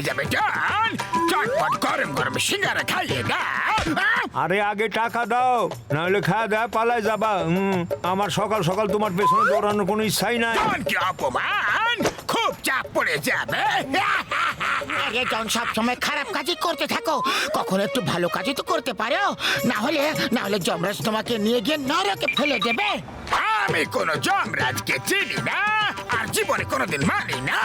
হয়ে যাবে জন। চটপট গরম গরম সিঙ্গারা খাইয়ে দাও। আরে আগে টাকা দাও, নাহলে খাওয়া দাওয়া পালায় যাবা। আমার সকাল সকাল তোমার পেছনে দৌড়ানোর কোনো ইচ্ছাই নাই। জন কি অপমান, খুব চাপ পড়ে যাবে। আরে জন সব সময় খারাপ কাজই করতে থাকো, কখনো একটু ভালো কাজই তো করতে পারো। না হলে যমরাজ তোমাকে নিয়ে গিয়ে নরকে ফেলে দেবে। আমি কোনো যমরাজকে চিনি না, আর জীবনে কোনোদিন মানি না।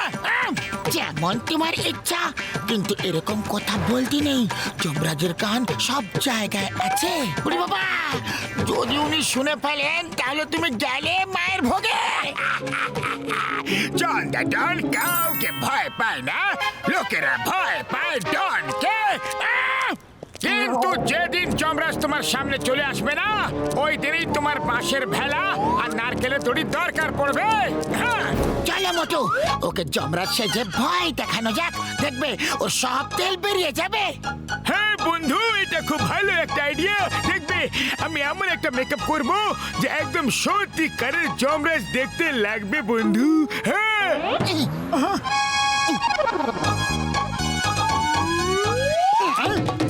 যেমন তোমার ইচ্ছা, কিন্তু এরকম কথা বলতে নেই। যমরাজের কান সব জায়গায় আছে। ওরে বাবা, যদি উনি শুনে ফেলেন তাহলে তুমি গেলে মায়ের ভোগে। জন দা ডন কাউকে ভয় পায় না, লোকেরা ভয় পায় ডনকে। কিন্তু যেদিন যমরাজ তোমার সামনে চলে আসবে না, ওই দিনই তোমার বাঁশের ভেলা আর নারকেলের দড়ির দরকার পড়বে। হ্যাঁ, চলো মোটু, ওকে যমরাজ সেজে ভয় দেখানো যাক, দেখবে ও সব তেল বেরিয়ে যাবে। হ্যাঁ বন্ধু, এটা খুব ভালো একটা আইডিয়া। দেখবে আমি এমন একটা মেকআপ করব যে একদম সত্যিকারের যমরাজ দেখতে লাগবে বন্ধু। হ্যাঁ,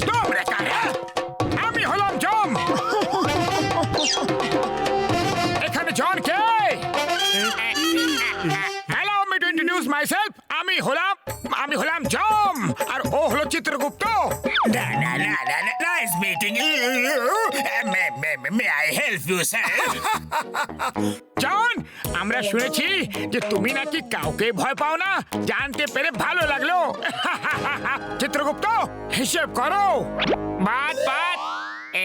তোমরা কারা? আমি হলাম যম। এখানে জন কে? হ্যালো, আমি টু ইন্ট্রোডিউস মাইসেলফ। আমি হলাম যম, আর ও হলো Chitragupta. Nice meeting you. May I help you sir? John, আমরা শুনেছি যে তুমি নাকি কাউকে ভয় পাও না, জানতে পেরে ভালো লাগলো। চিত্রগুপ্ত, হিসেব করো। বাদ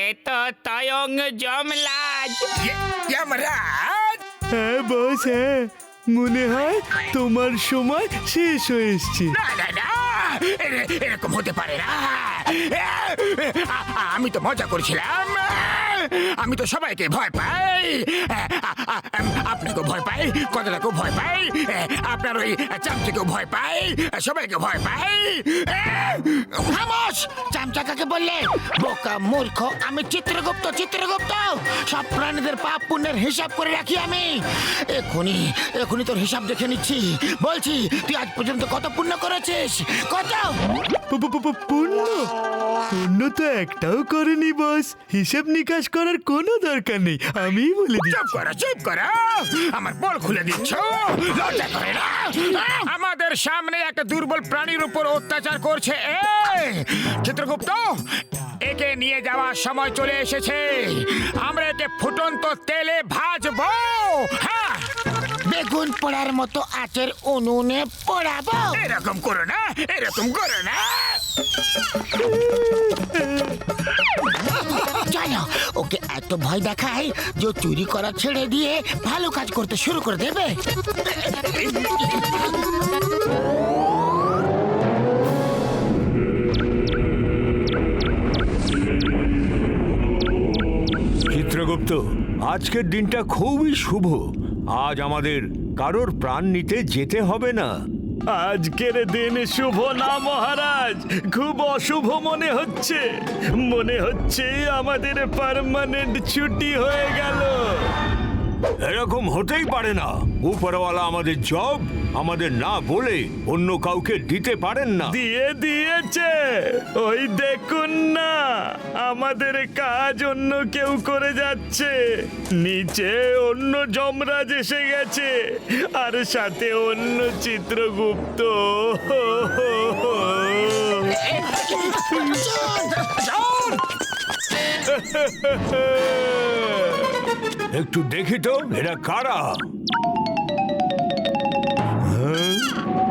এ তো তয়ং যমরাজ। যমরাজ? হ্যাঁ বস, হ্যাঁ মনে হয় তোমার সময় শেষ হয়ে এসছে। না না না, এরকম হতে পারে না। আমি তো মজা করছিলাম। আমি তো সবাইকে ভয় পাই। আপনাকেও ভয় পাই, কতটাকেও ভয় পাই, আপনার ওই চামচাকেও ভয় পাই, সবাইকে ভয় পাই। খামোশ! চামচাকাকে বললে বোকা মূর্খ। আমি চিত্রগুপ্ত। সব প্রাণীদের পাপ পুণ্যের হিসাব করে রাখি আমি। এখনই তোর হিসাব দেখে নিচ্ছি। বলছি, তুই আজ পর্যন্ত কত পুণ্য করেছিস? কত? পুণ্য তো একটাও করেনি বস। হিসেব নিকাশ করার কোনো দরকার নেই, আমি বলে চুপ করো। আমার বল খুলে দিচ্ছ, লজ্জা করে না? আমাদের সামনে একটা দুর্বল প্রাণীর উপর অত্যাচার করছে চিত্রগুপ্ত। একে নিয়ে যাওয়ার সময় চলে এসেছে। আমরা একে ফুটন্ত তেলে ভাজবো। হ্যাঁ, বেগুন পোড়ার মতো আঁচের উনুনে পোড়াবো। এরকম করো না। চলো, ওকে এত ভয় দেখাই যে ও চুরি করা ছেড়ে দিয়ে ভালো কাজ করতে শুরু করে দেবে। চিত্রগুপ্ত, আজকের দিনটা খুবই শুভ। আজ আমাদের কারোর প্রাণ নিতে যেতে হবে না। আজকের দিন শুভ না মহারাজ, খুব অশুভ মনে হচ্ছে আমাদের পার্মানেন্ট ছুটি হয়ে গেল। এরকম হতেই পারে না। উপরওয়ালা আমাদের জব আমাদের না বলে অন্য কাউকে দিতে পারেন না। দিয়েছে, ওই দেখুন না, আমাদের কাজ অন্য কেউ করে যাচ্ছে। নিচে অন্য যমরাজ এসে গেছে, আর সাথে অন্য চিত্রগুপ্ত। একটু দেখি তো এরা কারা।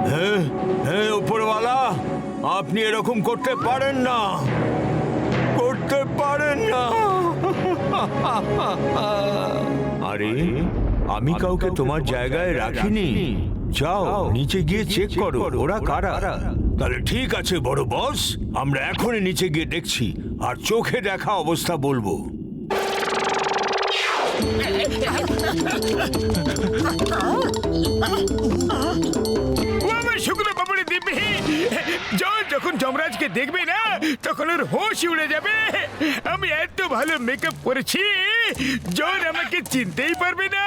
হ্যাঁ, উপরওয়ালা, আপনি এরকম করতে পারেন না। আরে, আমি কাউকে তোমার জায়গায় রাখিনি। যাও নিচে গিয়ে চেক করো ওরা কারা। তাহলে ঠিক আছে বড় বস, আমরা এখনই নিচে গিয়ে দেখছি, আর চোখে দেখা অবস্থা বলবো। শুকনো পাপড়ি দিবি। যখন যমরাজকে দেখবে না, তখন ওর হোশ উড়ে যাবে। আমি এত ভালো মেকআপ করেছি, জন আমাকে চিনতেই পারবে না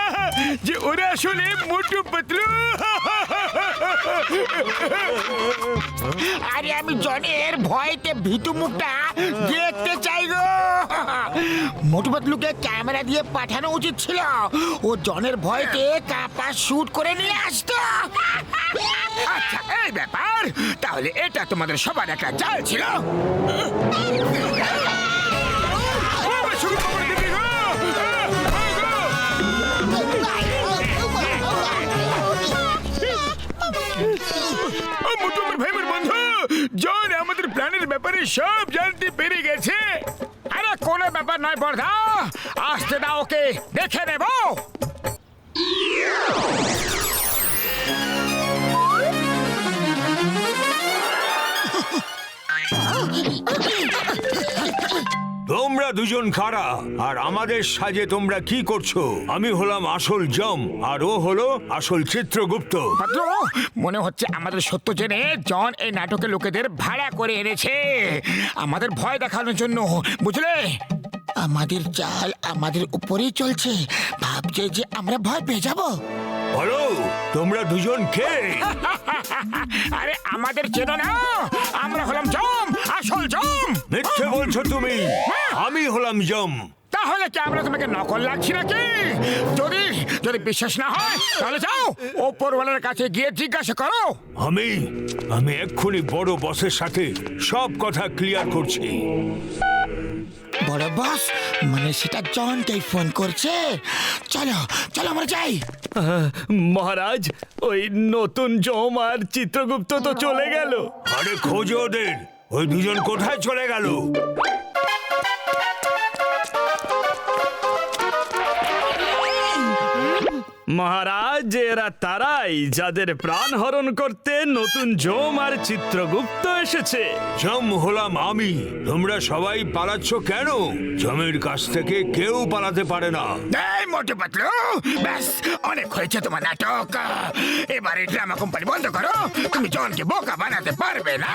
যে ওরা আসলে মোটু পাতলু। আরে আমি জনের ভয়তে ভীতু মুখটা দেখতে চাই গো। মোটু পাতলুকে ক্যামেরা দিয়ে পাঠানো উচিত ছিল, ও জনের ভয়তে কাপা শুট করে নিয়ে আসতো। আচ্ছা এই ব্যাপার, তাহলে এটা তোমাদের সবার একটা জাল ছিল। ভাইমের বন্ধু জন আমাদের প্ল্যানের ব্যাপারে সব জানতে পেরে গেছে। আরে কোনো ব্যাপার নয় বর্ধা, আসতে দাও, ওকে দেখে নেব। তোমরা দুজন কারা আর আমাদের সাজে তোমরা কি করছো? আমি হলাম আসল জম আর ও হলো আসল চিত্রগুপ্ত। পাতলু, মনে হচ্ছে আমাদের সত্য জেনে জন এই নাটকের লোকেদের ভাড়া করে এনেছে আমাদের ভয় দেখানোর জন্য, বুঝলে? আমাদের চাল আমাদের উপরেই চলছে, ভাবছে যে আমরা ভয় পেয়ে যাব। বলো তোমরা দুজন কে? আরে আমাদের চেনো না, আমরা হলাম জম, আসল জম। মিথ্যে বলছো তুমি, আমি হলাম জম। তাহলে কি আমরা তোমাকে নকল লাগছি নাকি? যদি যদি বিশ্বাস না হয় তাহলে যাও ওপরওয়ালার কাছে গিয়ে জিজ্ঞাসা করো। আমি এক্ষুনি বড় বসের সাথে সব কথা ক্লিয়ার করছি। বড় বস মানে সেটা জনকেই ফোন করছে। চলো চলো আমরা যাই। মহারাজ, ওই নতুন জম আর চিত্রগুপ্ত তো চলে গেল। আরে খোঁজো ওদের, ওই দুজন কোথায় চলে গেল? মহারাজ, এরা তারাই যাদের প্রাণ হরণ করতে নতুন জম আর চিত্রগুপ্ত এসেছে। জম হলাম আমি। তোমরা সবাই পালাচ্ছ কেন? জমের কাছ থেকে কেউ পালাতে পারে না। এই মোটু পাতলু, ব্যাস অনেক হয়েছে তোমার নাটক। এবার এই ড্রামা কোম্পানি বন্ধ করো, তুমি জনকে বোকা বানাতে পারবে না।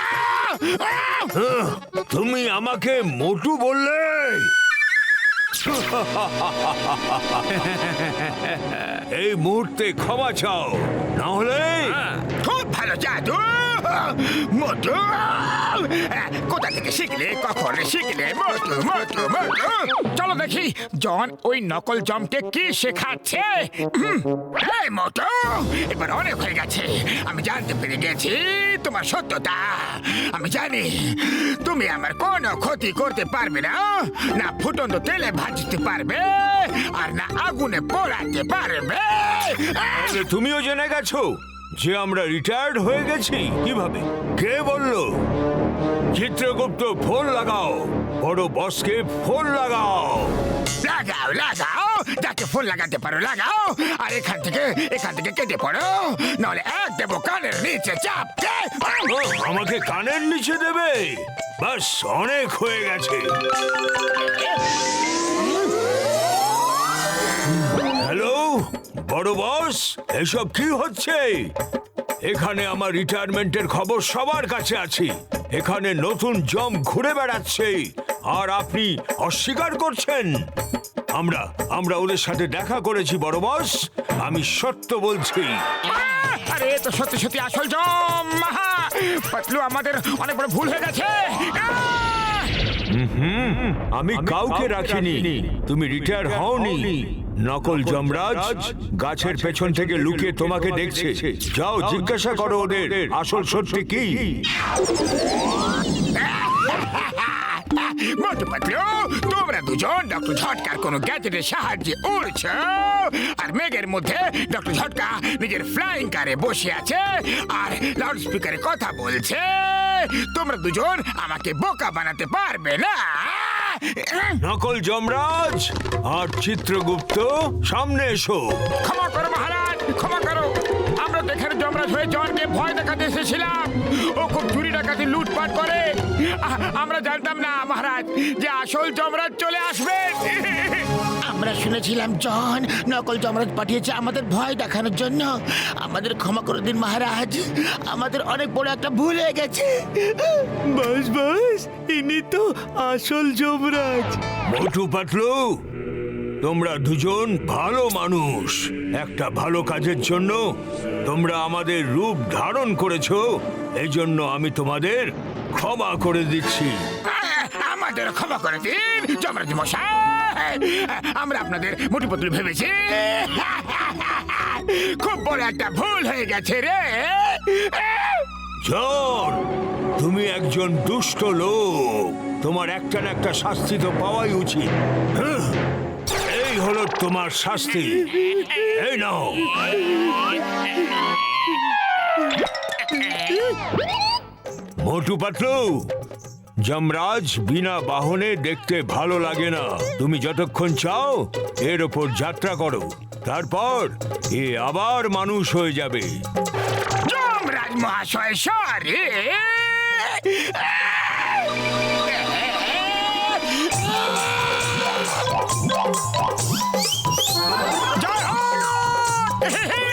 তুমি আমাকে মোটু বললে? এই মুহূর্তে ক্ষমা চাও, না হলে খুব ভালো জাদু মোটু। কোথা থেকে শিখলে, কখন শিখলে মোটু মোটু মোটু? চলো দেখি জন ওই নকল জমকে কি শেখাচ্ছে। এই মোটু, এবার অনেক হয়ে গেছে। আমি জানতে পেরে গেছি তোমার সত্যতা। আমি জানি তুমি আমার কোনো ক্ষতি করতে পারবে না, না ফুটন্ত তেলে ভাজতে পারবে, আর না আগুনে পোড়াতে পারবে। তাহলে তুমিও জেনে গেছো যে আমরা রিটায়ার্ড হয়ে গেছি? কিভাবে? কে বললো? চিত্রগুপ্ত, ফোন লাগাও, বড় বসকে ফোন লাগাও। লাগাও লাগাও, যাকে ফোন লাগাতে পারো লাগাও, আর এখান থেকে কেটে পড়ো, নাহলে এক দেবো কানের নিচে চাপতে। আমাকে কানের নিচে দেবে? বাস, অনেক হয়ে গেছে। হ্যালো বড় বস, এসব কি হচ্ছে? এখানে আমার রিটায়ারমেন্টের খবর সবার কাছে আছে। এখানে নতুন জম ঘুরে বেড়াচ্ছে আর আপনি অস্বীকার করছেন। আমরা ওদের সাথে দেখা করেছি বড় বস, আমি সত্য বলছি। আরে তো সত্যি সত্যি আসল জম। পাতলু, আমাদের অনেক বড় ভুল হয়ে গেছে। আমি কাউকে রাখিনি, তুমি রিটায়ার হওনি। নকল যমরাজ গাছের পেছন থেকে লুকিয়ে তোমাকে দেখছে। যাও জিজ্ঞাসা করো ওদের আসল সত্যি কি। মোটু পাতলু, তোমরা দুজন ডক্টর ঝটকার কোন গ্যাজেটের সাহায্যে উড়ছো, আর মেঘের মধ্যে ডক্টর ঝটকা নিজের ফ্লাইং কারে বসে আছে আর লাউড স্পিকারে কথা বলছে। তোমরা দুজন আমাকে বোকা বানাতে পারবে না। নকল যমরাজ আর চিত্রগুপ্ত, সামনে এসো। ক্ষমা করো মহারাজ, ক্ষমা করো। আমরা দেখেন যমরাজ হয়ে জনকে ভয় দেখাতে এসেছিলাম। ও খুব চুরি ডাকাতি লুটপাট করে। আমরা জানতাম না মহারাজ যে আসল যমরাজ চলে আসবে। আমরা শুনেছিলাম জন নকল যমরাজ পাঠিয়েছে আমাদের ভয় দেখানোর জন্য। আমাদের ক্ষমা করে দিন মহারাজ, আমাদের অনেক বড় একটা ভুল হয়ে গেছে। বাস, ইনি তো আসল যমরাজ। মোটু পাতলু, তোমরা দুজন ভালো মানুষ। একটা ভালো কাজের জন্য তোমরা আমাদের রূপ ধারণ করেছো, এই জন্য আমি তোমাদের ক্ষমা করে দিচ্ছি। আমাদের ক্ষমা করে দিন যমরাজ মশাই, আমরা আপনাদের মোটু পতলু ভেবেছি। খুব বড় একটা ভুল হয়ে গেছে রে। জন, তুমি একজন দুষ্ট লোক, তোমার একটা না একটা শাস্তি তো পাওয়াই উচিত। এই হলো তোমার শাস্তি, এই নাও। মোটু পাতলু, যমরাজ বিনা বাহনে দেখতে ভালো লাগে না। তুমি যতক্ষণ চাও এর ওপর যাত্রা করো, তারপর এ আবার মানুষ হয়ে যাবে। যমরাজ মহাশয় সরি। জয় হোক!